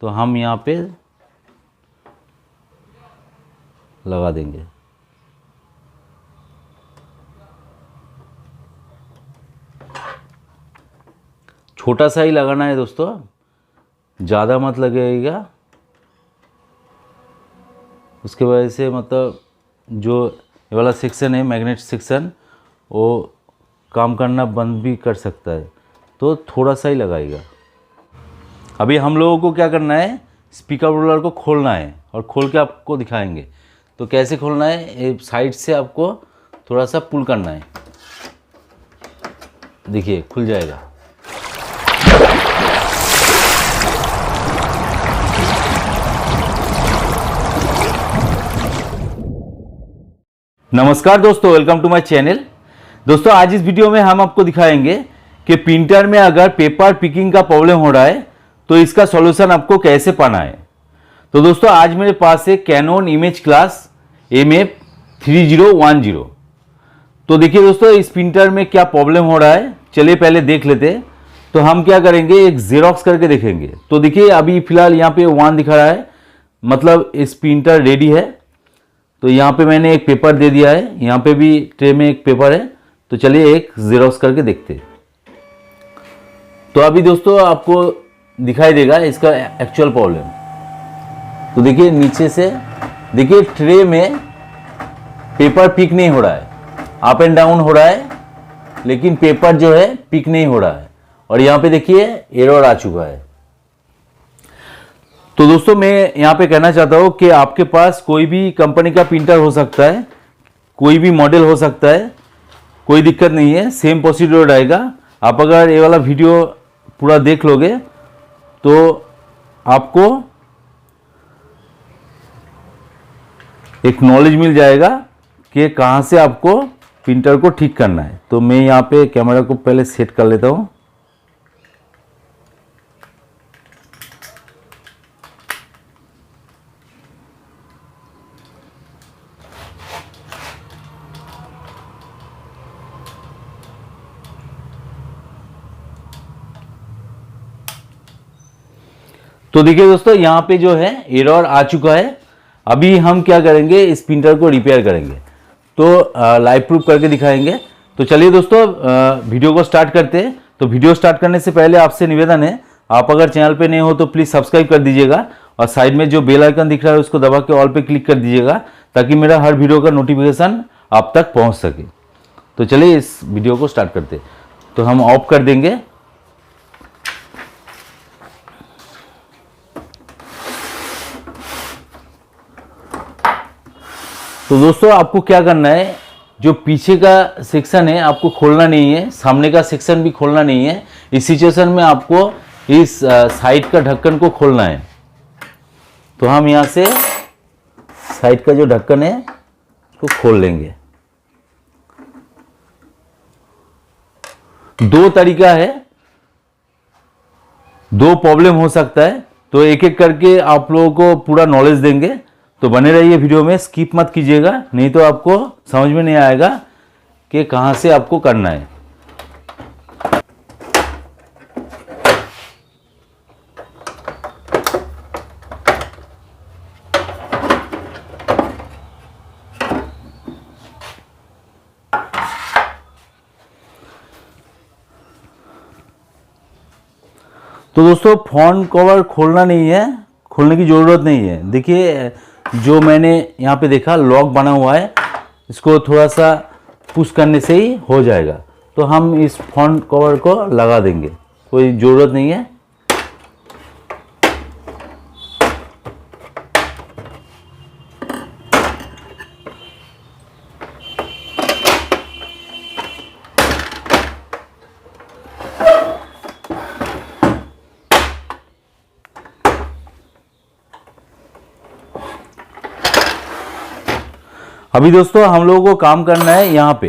तो हम यहाँ पे लगा देंगे। छोटा सा ही लगाना है दोस्तों, ज़्यादा मत लगेगा, उसके वजह से मतलब जो ये वाला सेक्शन है मैग्नेट सेक्शन वो काम करना बंद भी कर सकता है, तो थोड़ा सा ही लगाएगा। अभी हम लोगों को क्या करना है, स्पीकर रोलर को खोलना है और खोल के आपको दिखाएंगे। तो कैसे खोलना है, साइड से आपको थोड़ा सा पुल करना है, देखिए खुल जाएगा। नमस्कार दोस्तों, वेलकम टू माय चैनल। दोस्तों आज इस वीडियो में हम आपको दिखाएंगे कि प्रिंटर में अगर पेपर पिकिंग का प्रॉब्लम हो रहा है तो इसका सॉल्यूशन आपको कैसे पाना है। तो दोस्तों आज मेरे पास है कैनन इमेज क्लास MF3010। तो देखिए दोस्तों इस प्रिंटर में क्या प्रॉब्लम हो रहा है, चलिए पहले देख लेते हैं। तो हम क्या करेंगे, एक जेरोक्स करके देखेंगे। तो देखिए अभी फिलहाल यहाँ पे 1 दिखा रहा है, मतलब इस प्रिंटर रेडी है। तो यहाँ पे मैंने एक पेपर दे दिया है, यहाँ पे भी ट्रे में एक पेपर है। तो चलिए एक जेरोक्स करके देखते हैं। तो अभी दोस्तों आपको दिखाई देगा इसका एक्चुअल प्रॉब्लम। तो देखिए नीचे से देखिए ट्रे में पेपर पिक नहीं हो रहा है, अप एंड डाउन हो रहा है, लेकिन पेपर जो है पिक नहीं हो रहा है। और यहाँ पे देखिए एरर आ चुका है। तो दोस्तों मैं यहाँ पे कहना चाहता हूँ कि आपके पास कोई भी कंपनी का प्रिंटर हो सकता है, कोई भी मॉडल हो सकता है, कोई दिक्कत नहीं है, सेम प्रोसीड्योर रहेगा। आप अगर ये वाला वीडियो पूरा देख लोगे तो आपको एक नॉलेज मिल जाएगा कि कहाँ से आपको प्रिंटर को ठीक करना है। तो मैं यहाँ पे कैमरा को पहले सेट कर लेता हूँ। तो देखिए दोस्तों यहाँ पे जो है एरर आ चुका है। अभी हम क्या करेंगे, इस प्रिंटर को रिपेयर करेंगे, तो लाइव प्रूफ करके दिखाएंगे। तो चलिए दोस्तों वीडियो को स्टार्ट करते हैं। तो वीडियो स्टार्ट करने से पहले आपसे निवेदन है, आप अगर चैनल पे नए हो तो प्लीज़ सब्सक्राइब कर दीजिएगा और साइड में जो बेल आइकन दिख रहा है उसको दबा के ऑल पे क्लिक कर दीजिएगा, ताकि मेरा हर वीडियो का नोटिफिकेशन आप तक पहुँच सके। तो चलिए इस वीडियो को स्टार्ट करते हैं। तो हम ऑफ कर देंगे। तो दोस्तों आपको क्या करना है, जो पीछे का सेक्शन है आपको खोलना नहीं है, सामने का सेक्शन भी खोलना नहीं है। इस सिचुएशन में आपको इस साइड का ढक्कन को खोलना है। तो हम यहाँ से साइड का जो ढक्कन है उसको खोल लेंगे। 2 तरीका है, 2 प्रॉब्लम हो सकता है। तो एक एक करके आप लोगों को पूरा नॉलेज देंगे। तो बने रहिए वीडियो में, स्किप मत कीजिएगा, नहीं तो आपको समझ में नहीं आएगा कि कहाँ से आपको करना है। तो दोस्तों फ़ॉन्ट कवर खोलना नहीं है, खोलने की ज़रूरत नहीं है। देखिए जो मैंने यहाँ पे देखा लॉक बना हुआ है, इसको थोड़ा सा पुश करने से ही हो जाएगा। तो हम इस फ़ॉन्ट कवर को लगा देंगे, कोई ज़रूरत नहीं है। अभी दोस्तों हम लोगों को काम करना है यहाँ पे।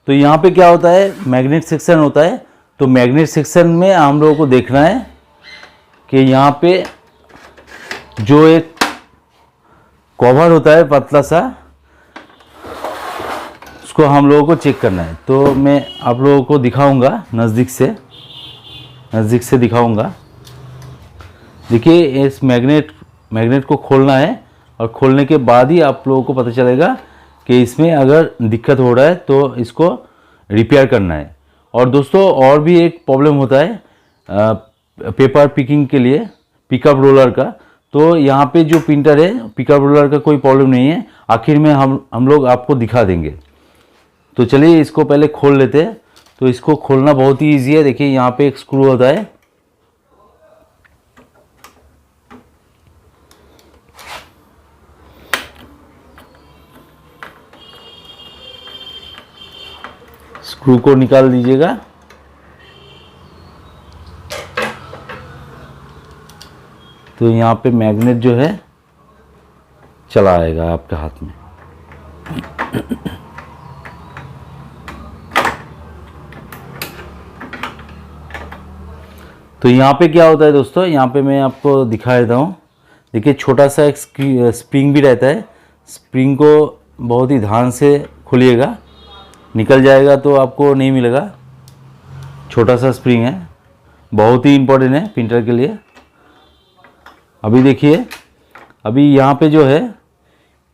तो यहाँ पे क्या होता है, मैग्नेट सेक्शन होता है। तो मैग्नेट सेक्शन में हम लोगों को देखना है कि यहाँ पे जो एक कवर होता है पतला सा, उसको हम लोगों को चेक करना है। तो मैं आप लोगों को दिखाऊंगा नज़दीक से दिखाऊंगा। देखिए इस मैग्नेट को खोलना है, और खोलने के बाद ही आप लोगों को पता चलेगा कि इसमें अगर दिक्कत हो रहा है तो इसको रिपेयर करना है। और दोस्तों और भी एक प्रॉब्लम होता है पेपर पिकिंग के लिए पिकअप रोलर का। तो यहाँ पे जो प्रिंटर है पिकअप रोलर का कोई प्रॉब्लम नहीं है, आखिर में हम लोग आपको दिखा देंगे। तो चलिए इसको पहले खोल लेते हैं। तो इसको खोलना बहुत ही ईजी है। देखिए यहाँ पे एक स्क्रू होता है, स्क्रू को निकाल दीजिएगा। तो यहाँ पे मैग्नेट जो है चला आएगा आपके हाथ में। तो यहाँ पे क्या होता है दोस्तों, यहाँ पे मैं आपको दिखा देता हूँ। देखिए छोटा सा एक स्प्रिंग भी रहता है। स्प्रिंग को बहुत ही ध्यान से खोलिएगा, निकल जाएगा तो आपको नहीं मिलेगा। छोटा सा स्प्रिंग है, बहुत ही इम्पोर्टेंट है प्रिंटर के लिए। अभी देखिए, अभी यहाँ पे जो है,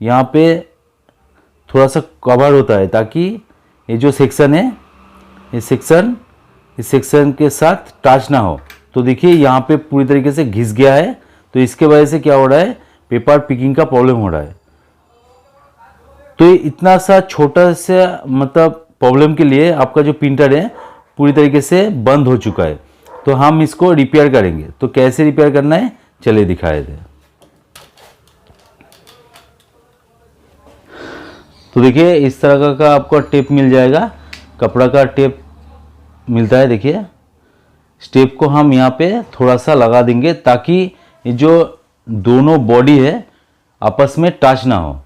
यहाँ पे थोड़ा सा कवर होता है ताकि ये जो सेक्शन है, इस सेक्शन के साथ टच ना हो। तो देखिए यहाँ पे पूरी तरीके से घिस गया है। तो इसके वजह से क्या हो रहा है, पेपर पिकिंग का प्रॉब्लम हो रहा है। तो इतना सा छोटा सा मतलब प्रॉब्लम के लिए आपका जो प्रिंटर है पूरी तरीके से बंद हो चुका है। तो हम इसको रिपेयर करेंगे। तो कैसे रिपेयर करना है चलिए दिखाए थे। तो देखिए इस तरह का आपको टेप मिल जाएगा, कपड़ा का टेप मिलता है। देखिए इस टेप को हम यहाँ पे थोड़ा सा लगा देंगे ताकि ये जो दोनों बॉडी है आपस में टच ना हो।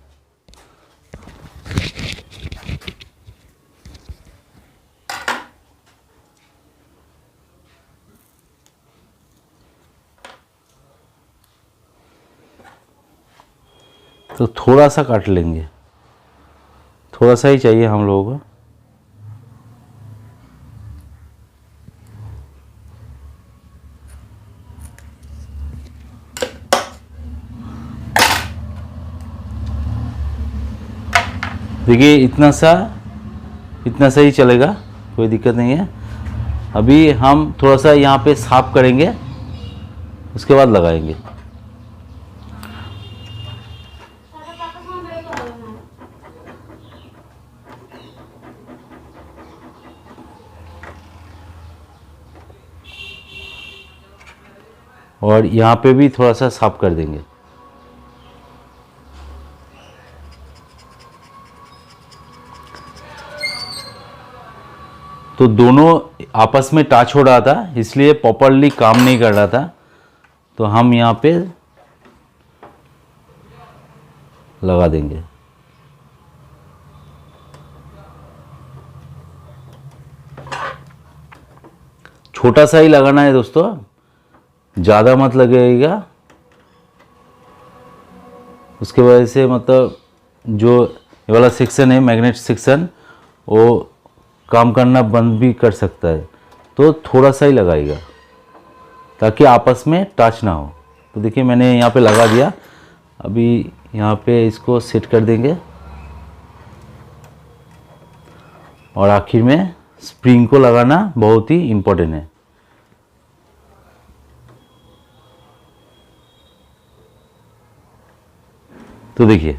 तो थोड़ा सा काट लेंगे, थोड़ा सा ही चाहिए हम लोगों को। देखिए इतना सा ही चलेगा, कोई दिक्कत नहीं है। अभी हम थोड़ा सा यहाँ पे साफ करेंगे, उसके बाद लगाएंगे। और यहाँ पे भी थोड़ा सा साफ कर देंगे। तो दोनों आपस में टच हो रहा था, इसलिए प्रॉपरली काम नहीं कर रहा था। तो हम यहाँ पे लगा देंगे। छोटा सा ही लगाना है दोस्तों, ज़्यादा मत लगेगा। उसके वजह से मतलब जो ये वाला सेक्शन है मैग्नेट सेक्शन, वो काम करना बंद भी कर सकता है। तो थोड़ा सा ही लगाएगा ताकि आपस में टच ना हो। तो देखिए मैंने यहाँ पे लगा दिया। अभी यहाँ पे इसको सेट कर देंगे और आखिर में स्प्रिंग को लगाना बहुत ही इम्पोर्टेंट है। तो देखिए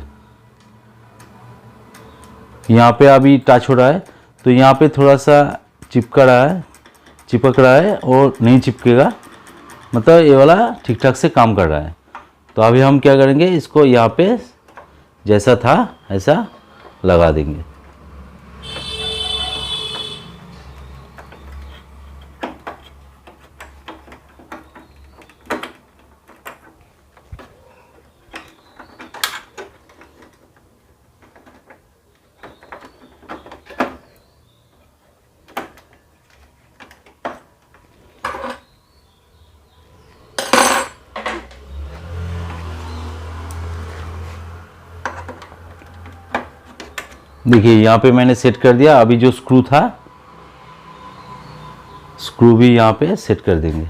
यहाँ पे अभी टच हो रहा है, तो यहाँ पे थोड़ा सा चिपक रहा है और नहीं चिपकेगा, मतलब ये वाला ठीक ठाक से काम कर रहा है। तो अभी हम क्या करेंगे, इसको यहाँ पे जैसा था ऐसा लगा देंगे। देखिए यहाँ पे मैंने सेट कर दिया। अभी जो स्क्रू था, स्क्रू भी यहाँ पे सेट कर देंगे।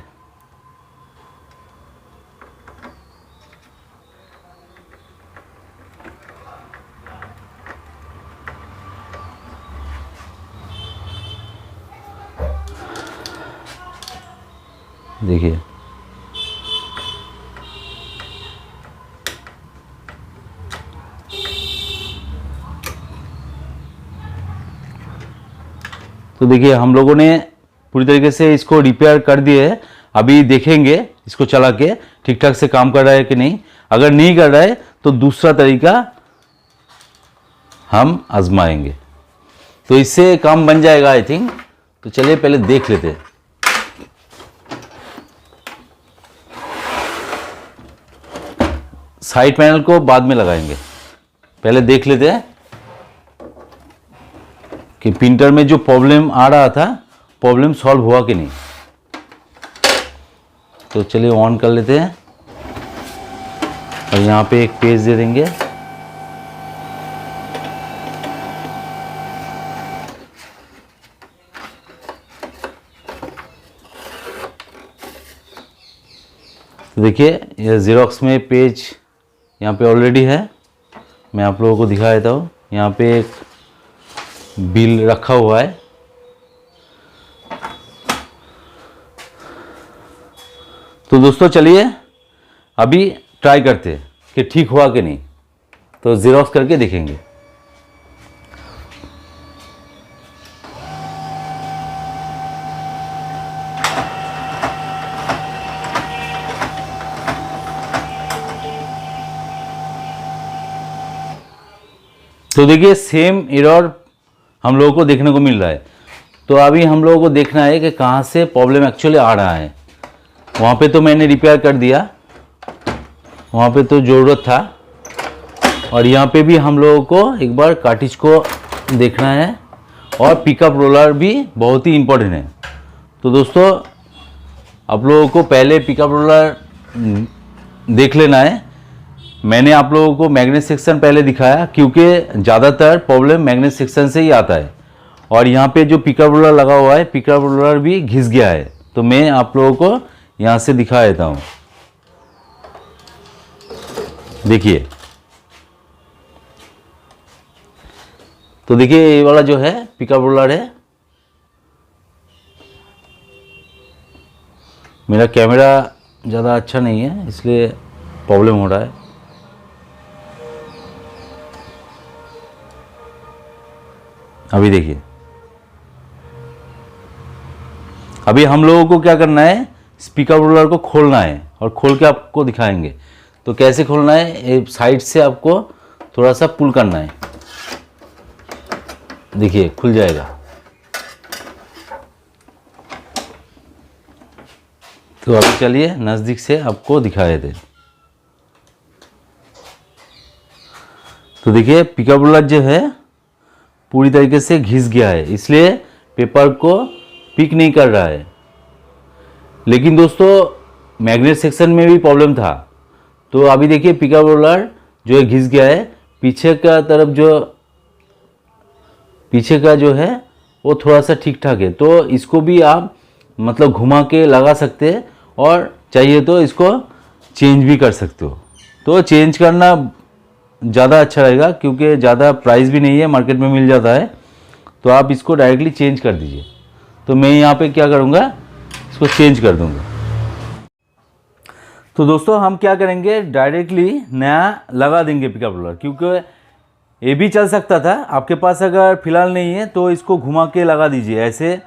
देखिए तो देखिए हम लोगों ने पूरी तरीके से इसको रिपेयर कर दिए है। अभी देखेंगे इसको चला के ठीक ठाक से काम कर रहा है कि नहीं। अगर नहीं कर रहा है तो दूसरा तरीका हम आजमाएंगे, तो इससे काम बन जाएगा आई थिंक। तो चलिए पहले देख लेते हैं। साइड पैनल को बाद में लगाएंगे, पहले देख लेते हैं कि प्रिंटर में जो प्रॉब्लम आ रहा था प्रॉब्लम सॉल्व हुआ कि नहीं। तो चलिए ऑन कर लेते हैं और यहाँ पे एक पेज दे देंगे। तो देखिए ये ज़ेरॉक्स में पेज यहाँ पे ऑलरेडी है। मैं आप लोगों को दिखा देता हूँ। यहाँ पे एक बिल रखा हुआ है। तो दोस्तों चलिए अभी ट्राई करते हैं कि ठीक हुआ कि नहीं। तो ज़ेरॉक्स करके देखेंगे। तो देखिए सेम एरर हम लोगों को देखने को मिल रहा है। तो अभी हम लोगों को देखना है कि कहाँ से प्रॉब्लम एक्चुअली आ रहा है। वहाँ पे तो मैंने रिपेयर कर दिया, वहाँ पे तो ज़रूरत था। और यहाँ पे भी हम लोगों को एक बार कार्ट्रिज को देखना है और पिकअप रोलर भी बहुत ही इम्पोर्टेंट है। तो दोस्तों आप लोगों को पहले पिकअप रोलर देख लेना है। मैंने आप लोगों को मैग्नेट सेक्शन पहले दिखाया क्योंकि ज़्यादातर प्रॉब्लम मैग्नेट सेक्शन से ही आता है। और यहाँ पे जो पिकअप रोलर लगा हुआ है, पिकअप रोलर भी घिस गया है। तो मैं आप लोगों को यहाँ से दिखा देता हूँ। देखिए, तो देखिए ये वाला जो है पिकअप रोलर है। मेरा कैमरा ज़्यादा अच्छा नहीं है इसलिए प्रॉब्लम हो रहा है। अभी देखिए, अभी हम लोगों को क्या करना है, पिकअप रोलर को खोलना है और खोल के आपको दिखाएंगे। तो कैसे खोलना है, साइड से आपको थोड़ा सा पुल करना है। देखिए खुल जाएगा। तो अब चलिए नज़दीक से आपको दिखा देते हैं। तो देखिए पिकअप रोलर जो है पूरी तरीके से घिस गया है, इसलिए पेपर को पिक नहीं कर रहा है। लेकिन दोस्तों मैग्नेट सेक्शन में भी प्रॉब्लम था। तो अभी देखिए पिकअप रोलर जो है घिस गया है। पीछे का तरफ पीछे का जो है वो थोड़ा सा ठीक ठाक है। तो इसको भी आप मतलब घुमा के लगा सकते हैं और चाहिए तो इसको चेंज भी कर सकते हो। तो चेंज करना ज़्यादा अच्छा रहेगा क्योंकि ज़्यादा प्राइस भी नहीं है, मार्केट में मिल जाता है। तो आप इसको डायरेक्टली चेंज कर दीजिए। तो मैं यहाँ पे क्या करूँगा, इसको चेंज कर दूँगा। तो दोस्तों हम क्या करेंगे, डायरेक्टली नया लगा देंगे पिकअप रोलर, क्योंकि ये भी चल सकता था। आपके पास अगर फ़िलहाल नहीं है तो इसको घुमा के लगा दीजिए। ऐसे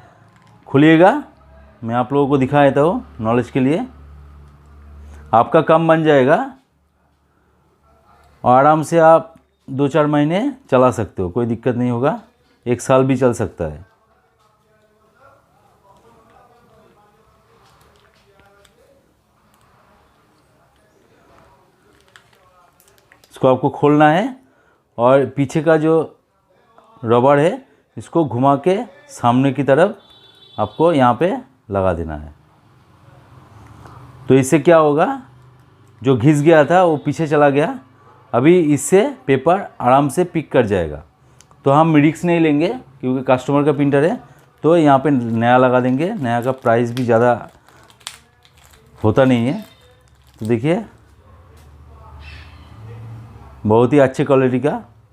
खुलिएगा, मैं आप लोगों को दिखा देता हूँ नॉलेज के लिए। आपका काम बन जाएगा और आराम से आप 2-4 महीने चला सकते हो, कोई दिक्कत नहीं होगा। 1 साल भी चल सकता है। इसको आपको खोलना है और पीछे का जो रबर है इसको घुमा के सामने की तरफ आपको यहाँ पे लगा देना है। तो इससे क्या होगा, जो घिस गया था वो पीछे चला गया। अभी इससे पेपर आराम से पिक कर जाएगा। तो हम रिस्क नहीं लेंगे क्योंकि कस्टमर का प्रिंटर है। तो यहाँ पे नया लगा देंगे। नया का प्राइस भी ज़्यादा होता नहीं है। तो देखिए बहुत ही अच्छे क्वालिटी का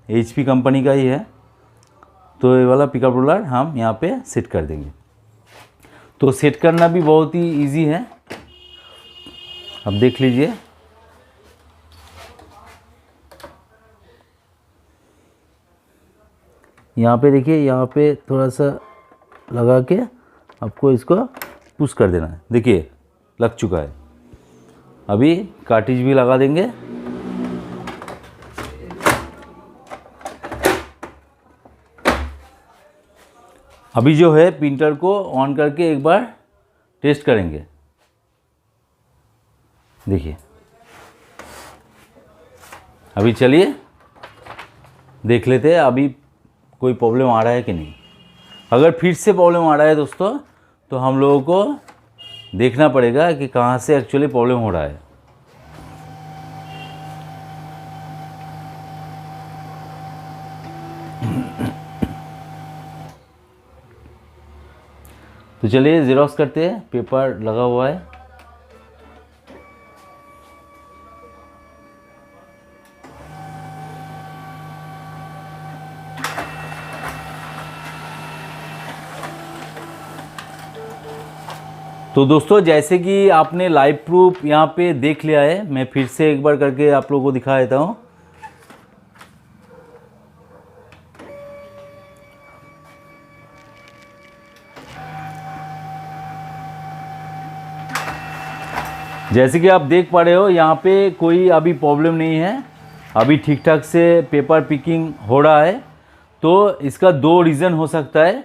HP कंपनी का ही है। तो ये वाला पिकअप रोलर हम यहाँ पे सेट कर देंगे। तो सेट करना भी बहुत ही इजी है। अब देख लीजिए, यहाँ पे देखिए, यहाँ पे थोड़ा सा लगा के आपको इसको पुश कर देना है। देखिए लग चुका है। अभी कार्ट्रिज भी लगा देंगे। अभी जो है प्रिंटर को ऑन करके एक बार टेस्ट करेंगे। देखिए, अभी चलिए देख लेते हैं अभी कोई प्रॉब्लम आ रहा है कि नहीं। अगर फिर से प्रॉब्लम आ रहा है दोस्तों, तो हम लोगों को देखना पड़ेगा कि कहाँ से एक्चुअली प्रॉब्लम हो रहा है। तो चलिए ज़ेरॉक्स करते हैं, पेपर लगा हुआ है। तो दोस्तों जैसे कि आपने लाइव प्रूफ यहाँ पे देख लिया है, मैं फिर से एक बार करके आप लोगों को दिखा देता हूँ। जैसे कि आप देख पा रहे हो, यहाँ पे कोई अभी प्रॉब्लम नहीं है, अभी ठीक ठाक से पेपर पिकिंग हो रहा है। तो इसका दो रीज़न हो सकता है।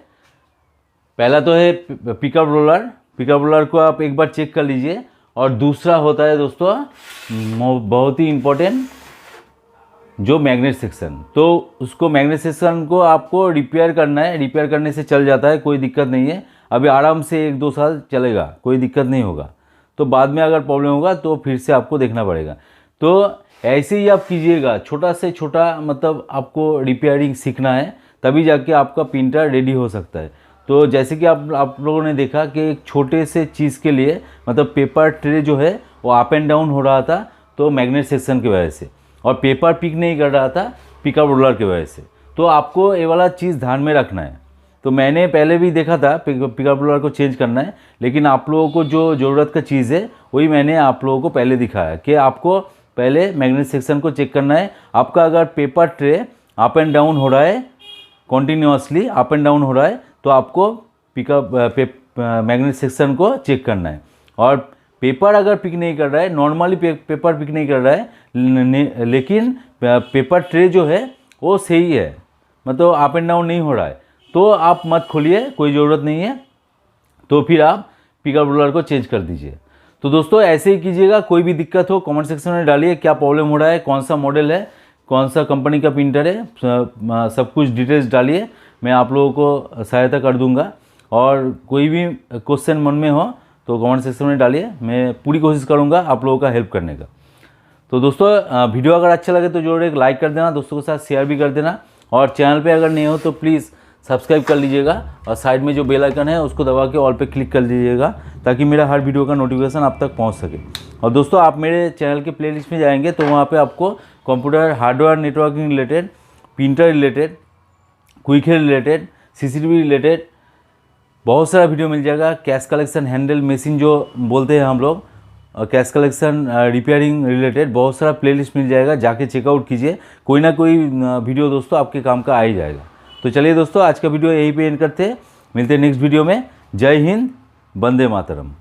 पहला तो है पिकअप रोलर, पिकअप रोलर को आप एक बार चेक कर लीजिए। और दूसरा होता है दोस्तों बहुत ही इम्पोर्टेंट, जो मैग्नेट सेक्शन। तो उसको मैग्नेट सेक्शन को आपको रिपेयर करना है। रिपेयर करने से चल जाता है, कोई दिक्कत नहीं है। अभी आराम से 1-2 साल चलेगा, कोई दिक्कत नहीं होगा। तो बाद में अगर प्रॉब्लम होगा तो फिर से आपको देखना पड़ेगा। तो ऐसे ही आप कीजिएगा, छोटा से छोटा, मतलब आपको रिपेयरिंग सीखना है, तभी जाके आपका प्रिंटर रेडी हो सकता है। तो जैसे कि आप लोगों ने देखा कि एक छोटे से चीज़ के लिए, मतलब पेपर ट्रे जो है वो अप एंड डाउन हो रहा था, तो मैग्नेट सेक्शन की वजह से, और पेपर पिक नहीं कर रहा था पिकअप रोलर की वजह से। तो आपको ये वाला चीज़ ध्यान में रखना है। तो मैंने पहले भी देखा था पिकअप रोलर को चेंज करना है, लेकिन आप लोगों को जो ज़रूरत का चीज़ है वही मैंने आप लोगों को पहले दिखाया कि आपको पहले मैग्नेट सेक्शन को चेक करना है। आपका अगर paper tray up and down हो रहा है, कॉन्टीन्यूसली अप एंड डाउन हो रहा है, तो आपको मैग्नेट सेक्शन को चेक करना है। और पेपर अगर पिक नहीं कर रहा है, नॉर्मली पेपर पिक नहीं कर रहा है, लेकिन पेपर ट्रे जो है वो सही है, मतलब अप एंड डाउन नहीं हो रहा है, तो आप मत खोलिए, कोई ज़रूरत नहीं है। तो फिर आप पिकअप रोलर को चेंज कर दीजिए। तो दोस्तों ऐसे ही कीजिएगा। कोई भी दिक्कत हो कमेंट सेक्शन में डालिए, क्या प्रॉब्लम हो रहा है, कौन सा मॉडल है, कौन सा कंपनी का प्रिंटर है, सब कुछ डिटेल्स डालिए, मैं आप लोगों को सहायता कर दूंगा। और कोई भी क्वेश्चन मन में हो तो कमेंट सेक्शन में डालिए, मैं पूरी कोशिश करूंगा आप लोगों का हेल्प करने का। तो दोस्तों वीडियो अगर अच्छा लगे तो जरूर एक लाइक कर देना, दोस्तों के साथ शेयर भी कर देना। और चैनल पे अगर नहीं हो तो प्लीज़ सब्सक्राइब कर लीजिएगा, और साइड में जो बेल आइकन है उसको दबा के ऑल पे क्लिक कर लीजिएगा, ताकि मेरा हर वीडियो का नोटिफिकेशन आप तक पहुंच सके। और दोस्तों आप मेरे चैनल के प्लेलिस्ट में जाएंगे तो वहाँ पे आपको computer hardware networking related, printer related, quick related, CCTV related बहुत सारा वीडियो मिल जाएगा। कैश कलेक्शन हैंडल मशीन जो बोलते हैं हम लोग, कैश कलेक्शन रिपेयरिंग रिलेटेड बहुत सारा प्लेलिस्ट मिल जाएगा, जाके चेकआउट कीजिए। कोई ना कोई वीडियो दोस्तों आपके काम का आ ही जाएगा। तो चलिए दोस्तों आज का वीडियो यहीं पे एंड करते हैं, मिलते हैं नेक्स्ट वीडियो में। जय हिंद, वंदे मातरम।